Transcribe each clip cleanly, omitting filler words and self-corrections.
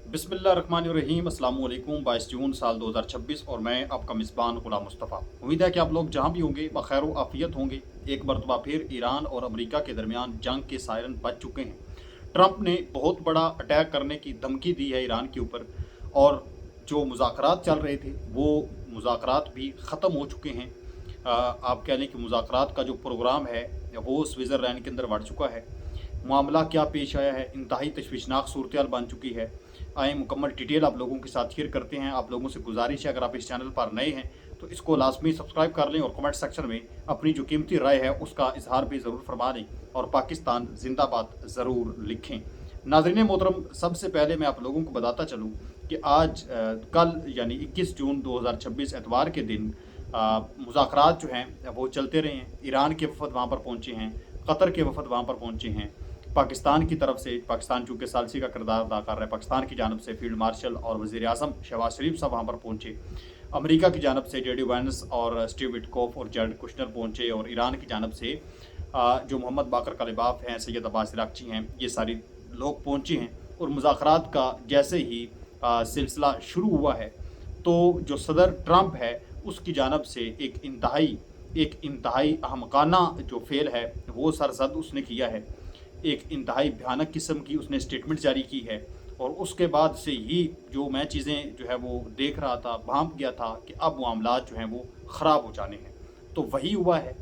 बिस्मिल्लाहिर्रहमानिर्रहीम अस्सलाम वालेकुम 22 जून साल 2026 और मैं आपका मिसबान गुलाम मुस्तफ़ा। उम्मीद है कि आप लोग जहाँ भी होंगे बखैर व आफ़ियत होंगे। एक मरतबा फिर ईरान और अमेरिका के दरमियान जंग के सायरन बज चुके हैं। ट्रंप ने बहुत बड़ा अटैक करने की धमकी दी है ईरान के ऊपर, और जो मुज़ाकरात चल रहे थे वो मुज़ाकरात भी ख़त्म हो चुके हैं। आप कह लें कि मुज़ाकरात का जो प्रोग्राम है वो स्विट्ज़रलैंड के अंदर बढ़ चुका है। मामला क्या पेश आया है, इंतहाई तशवीशनाक सूरत बन चुकी है। आए मुकम्मल डिटेल आप लोगों के साथ शेयर करते हैं। आप लोगों से गुजारिश है, अगर आप इस चैनल पर नए हैं तो इसको लाजमी सब्सक्राइब कर लें और कमेंट सेक्शन में अपनी जो कीमती राय है उसका इजहार भी ज़रूर फरमा लें और पाकिस्तान जिंदाबाद ज़रूर लिखें। नाज़रीन मोहतरम, सबसे पहले मैं आप लोगों को बताता चलूँ कि आज कल यानी 21 जून 2026 एतवार के दिन मुज़ाकरात जो हैं वो चलते रहे हैं। ईरान के वफद वहाँ पर पहुँचे हैं, कतर के वफद वहाँ पर पहुँचे हैं। पाकिस्तान की तरफ से, पाकिस्तान चूँकि सालसी का किरदार अदा कर रहा है, पाकिस्तान की जानब से फील्ड मार्शल और वज़ीर आज़म शहबाज शरीफ साहब वहाँ पर पहुँचे। अमेरिका की जानब से जेडी वैंस और स्टीव विटकॉफ और जैरेड कुशनर पहुँचे, और ईरान की जानब से जो मोहम्मद बाकर कलिबाफ हैं, सैयद अब्बास इराक़ची हैं, ये सारे लोग पहुँचे हैं। और मुज़ाकरात का जैसे ही सिलसिला शुरू हुआ है तो जो सदर ट्रंप है उसकी जानब से एक इंतहाई अहमकाना जो फेल है वो सरजद उसने किया है। एक इंतहाई भयानक किस्म की उसने स्टेटमेंट जारी की है, और उसके बाद से ही जो मैं चीज़ें जो है वो देख रहा था, भांप गया था कि अब मामलात जो हैं वो ख़राब हो जाने हैं। तो वही हुआ है।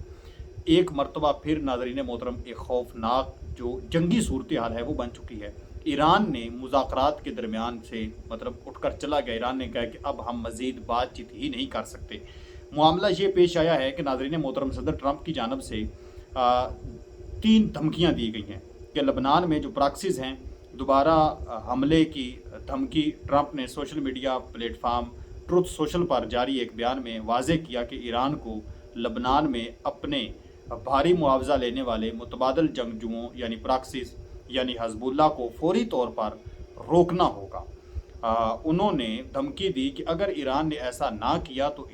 एक मरतबा फिर नाज़रीन मोहतरम एक खौफनाक जो जंगी सूरत हाल है वो बन चुकी है। ईरान ने मुज़ाकरात के दरमियान से मतलब उठकर चला गया। ईरान ने कहा कि अब हम मज़ीद बातचीत ही नहीं कर सकते। मामला ये पेश आया है कि नाज़रीन मोहतरम सदर ट्रंप की जानब से 3 धमकियाँ दी गई हैं कि लबनान में जो प्रॉक्सीज़ हैं दोबारा हमले की धमकी। ट्रंप ने social media platform truth social पर जारी एक बयान में वाज़ेह किया कि ईरान को लबनान में अपने भारी मुआवजा लेने वाले मुतबादल जंगजुओं यानी प्रॉक्सीज़ यानी हज़बुल्लाह को फौरी तौर पर रोकना होगा। उन्होंने धमकी दी कि अगर ईरान ने ऐसा ना किया तो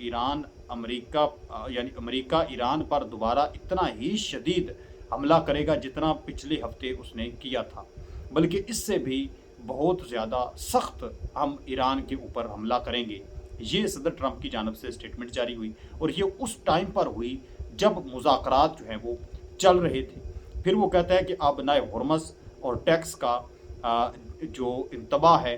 अमेरिका ईरान पर दोबारा इतना ही शदीद हमला करेगा जितना पिछले हफ्ते उसने किया था, बल्कि इससे भी बहुत ज़्यादा सख्त हम ईरान के ऊपर हमला करेंगे। ये सदर ट्रंप की जानब से स्टेटमेंट जारी हुई, और ये उस टाइम पर हुई जब मुज़ाकरात जो हैं वो चल रहे थे। फिर वो कहता है कि आबनाए हुर्मस और टैक्स का जो इंतबा है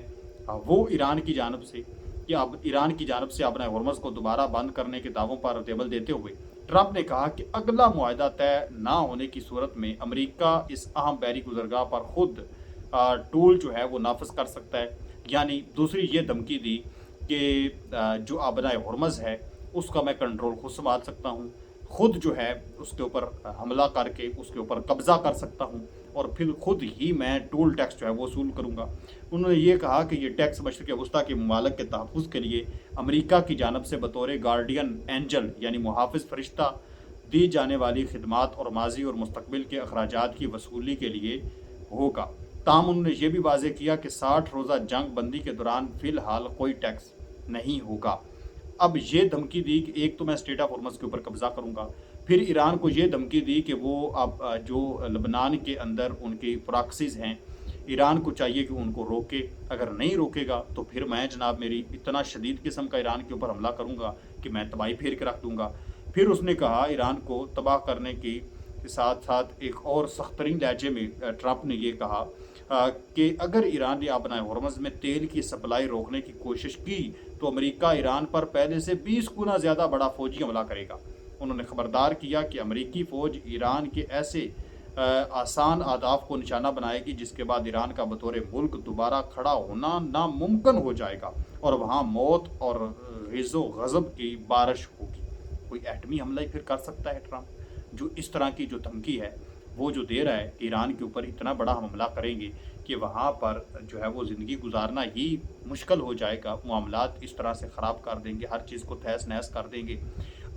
वो ईरान की जानब से, कि अब ईरान की जानब से आबनाए हुर्मस को दोबारा बंद करने के दावों पर देबल देते हुए ट्रंप ने कहा कि अगला मुआहदा तय ना होने की सूरत में अमेरिका इस अहम बहरी गुजरगाह पर खुद टूल जो है वो नाफज कर सकता है। यानी दूसरी ये धमकी दी कि जो आबनाए हुर्मस है उसका मैं कंट्रोल खुद संभाल सकता हूँ, खुद जो है उसके ऊपर हमला करके उसके ऊपर कब्ज़ा कर सकता हूँ, और फिर खुद ही मैं टोल टैक्स जो है वो वसूल करूँगा। उन्होंने ये कहा कि ये टैक्स मशरक़ वस्ता के ममालिक के तहफ़्फ़ुज़ के लिए अमेरिका की जानब से बतौर गार्डियन एंजल यानी मुहाफ़िज़ फ़रिश्ता दी जाने वाली खिदमात और माजी और मुस्तकबिल के अखराजात की वसूली के लिए होगा। ताहम उन्होंने ये भी वाज़ेह किया कि 60 रोज़ा जंग बंदी के दौरान फ़िलहाल कोई टैक्स नहीं होगा। अब ये धमकी दी कि एक तो मैं स्टेट ऑफ हॉर्मज़ के ऊपर कब्ज़ा करूँगा। फिर ईरान को ये धमकी दी कि वो अब जो लबनान के अंदर उनकी प्रॉक्सीज़ हैं, ईरान को चाहिए कि उनको रोके। अगर नहीं रोकेगा तो फिर मैं जनाब मेरी इतना शदीद किस्म का ईरान के ऊपर हमला करूँगा कि मैं तबाही फेर के रख दूँगा। फिर उसने कहा ईरान को तबाह करने की साथ साथ एक और सख्त तरीन लहजे में ट्रंप ने ये कहा कि अगर ईरान ने अपना हॉर्मज़ में तेल की सप्लाई रोकने की कोशिश की तो अमेरिका ईरान पर पहले से 20 गुना ज़्यादा बड़ा फौजी हमला करेगा। उन्होंने खबरदार किया कि अमेरिकी फ़ौज ईरान के ऐसे आसान अहदाफ को निशाना बनाएगी जिसके बाद ईरान का बतौर मुल्क दोबारा खड़ा होना नामुमकिन हो जाएगा और वहाँ मौत और ग़ज़ो ग़ज़ब की बारिश होगी। कोई एटमी हमला ही फिर कर सकता है ट्रंप, जो इस तरह की जो धमकी है वो जो दे रहा है ईरान के ऊपर इतना बड़ा हमला करेंगे कि वहाँ पर जो है वो ज़िंदगी गुजारना ही मुश्किल हो जाएगा। मामलात इस तरह से ख़राब कर देंगे, हर चीज़ को तहस नहस कर देंगे।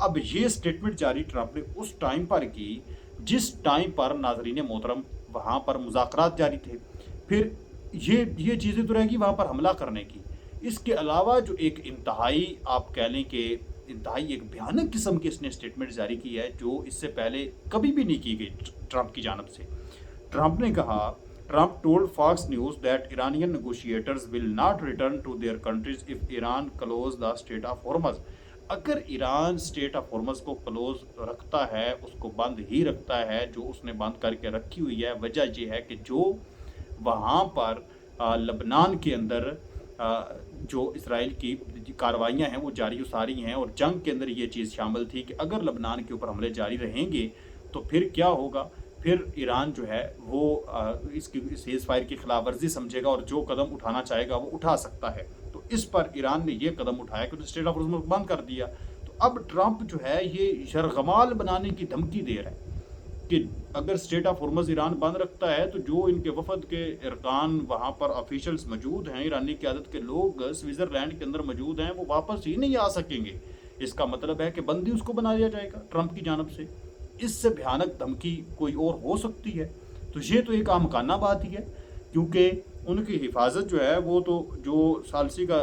अब ये स्टेटमेंट जारी ट्रंप ने उस टाइम पर की जिस टाइम पर नाज़रीन मोहतरम वहाँ पर मुज़ाकरात जारी थे। फिर ये चीज़ें तो रहेगी वहाँ पर हमला करने की। इसके अलावा जो एक इंतहाई आप कह लें कि इंतहाई एक भयानक किस्म की इसने स्टेटमेंट जारी की है जो इससे पहले कभी भी नहीं की गई ट्रंप की जानब से। ट्रंप ने कहा Trump told Fox News that Iranian negotiators will not return to their countries if Iran close the Strait of Hormuz. अगर ईरान स्टेट ऑफ हॉर्मज़ को क्लोज रखता है, उसको बंद ही रखता है, जो उसने बंद करके रखी हुई है, वजह ये है कि जो वहाँ पर लबनान के अंदर जो इसराइल की कार्रवाइयाँ हैं वो जारी सारी हैं, और जंग के अंदर ये चीज़ शामिल थी कि अगर लबनान के ऊपर हमले जारी रहेंगे तो फिर क्या होगा, फिर ईरान जो है वो इसकी सीज़ फायर की खिलाफ वर्जी समझेगा और जो कदम उठाना चाहेगा वो उठा सकता है। तो इस पर ईरान ने ये कदम उठाया कि स्टेट ऑफ हॉर्मज़ बंद कर दिया। तो अब ट्रंप जो है ये शरगमाल बनाने की धमकी दे रहा है कि अगर स्टेट ऑफ हॉर्मज़ ईरान बंद रखता है तो जो इनके वफद के अरकान वहाँ पर ऑफिशियल्स मौजूद हैं, ईरानी क़यादत के लोग स्विट्ज़रलैंड के अंदर मौजूद हैं, वो वापस ही नहीं आ सकेंगे। इसका मतलब है कि बंदी उसको बना दिया जाएगा ट्रंप की जानब से। इससे भयानक धमकी कोई और हो सकती है? तो ये तो एक आमकाना बात ही है, क्योंकि उनकी हिफाजत जो है वो तो जो सालसी का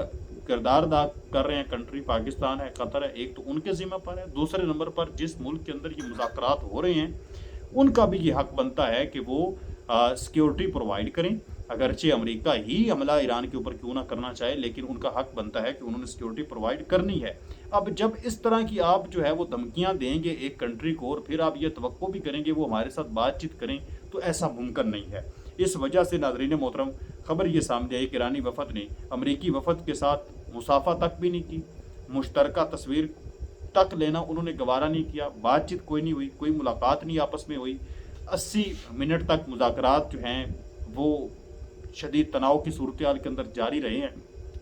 किरदार अदा कर रहे हैं कंट्री पाकिस्तान है, कतर है, एक तो उनके ज़िम्मे पर है, दूसरे नंबर पर जिस मुल्क के अंदर ये मुज़ाकरात हो रहे हैं उनका भी ये हक बनता है कि वो सिक्योरिटी प्रोवाइड करें। अगरचे अमेरिका ही हमला ईरान के ऊपर क्यों ना करना चाहे, लेकिन उनका हक बनता है कि उन्होंने सिक्योरिटी प्रोवाइड करनी है। अब जब इस तरह की आप जो है वो धमकियां देंगे एक कंट्री को और फिर आप ये तवक्को भी करेंगे वो हमारे साथ बातचीत करें, तो ऐसा मुमकिन नहीं है। इस वजह से नाज़रीन मोहतरम, खबर ये सामने आई कि ईरानी वफद ने अमरीकी वफद के साथ मुसाफा तक भी नहीं की, मुश्तरका तस्वीर तक लेना उन्होंने गवारा नहीं किया, बातचीत कोई नहीं हुई, कोई मुलाकात नहीं आपस में हुई। 80 मिनट तक मुज़ाकरात जो हैं वो शदीद तनाव की सूरत हाल के अंदर जारी रहे हैं,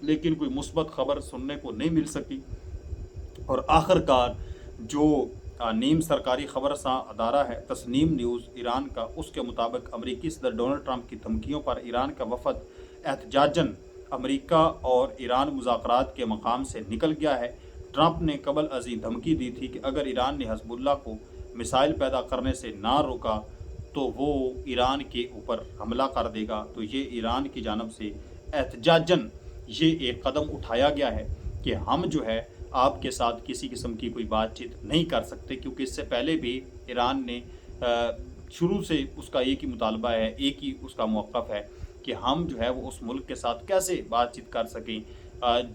लेकिन कोई मुस्बत खबर सुनने को नहीं मिल सकी। और आखिरकार जो नीम सरकारी खबर सा अदारा है तस्नीम न्यूज़ ईरान का, उसके मुताबिक अमरीकी सदर डोनाल्ड ट्रंप की धमकियों पर ईरान का वफद एहतजाजन अमरीका और ईरान मुज़ाकरात के मकाम से निकल गया है। ट्रंप ने कबल अज़ीं धमकी दी थी कि अगर ईरान ने हिज़्बुल्लाह को मिसाइल पैदा करने से ना रोका तो वो ईरान के ऊपर हमला कर देगा। तो ये ईरान की जानब से एहतजाजन ये एक कदम उठाया गया है कि हम जो है आपके साथ किसी किस्म की कोई बातचीत नहीं कर सकते, क्योंकि इससे पहले भी ईरान ने शुरू से उसका एक ही मुतालबा है, एक ही उसका मौक़िफ़ है कि हम जो है वो उस मुल्क के साथ कैसे बातचीत कर सकें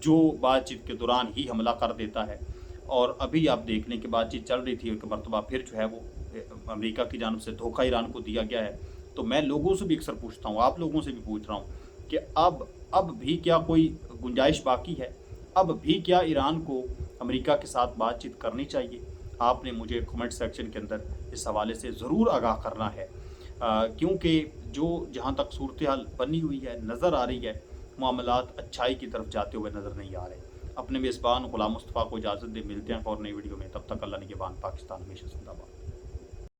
जो बातचीत के दौरान ही हमला कर देता है। और अभी आप देख लें कि बातचीत चल रही थी, एक मरतबा फिर जो है वो अमेरिका की जानब से धोखा ईरान को दिया गया है। तो मैं लोगों से भी अक्सर पूछता हूँ, आप लोगों से भी पूछ रहा हूँ कि अब भी क्या कोई गुंजाइश बाकी है, अब भी क्या ईरान को अमेरिका के साथ बातचीत करनी चाहिए? आपने मुझे कमेंट सेक्शन के अंदर इस हवाले से ज़रूर आगाह करना है, क्योंकि जो जहाँ तक सूरत हाल बनी हुई है नज़र आ रही है, मामलात अच्छाई की तरफ जाते हुए नज़र नहीं आ रहे। अपने मेज़बान गुलाम मुस्तफ़ा को इजाज़त दे, मिलते हैं और नई वीडियो में, तब तक अल्लाह निगहबान। पाकिस्तान हमेशा जिंदाबाद।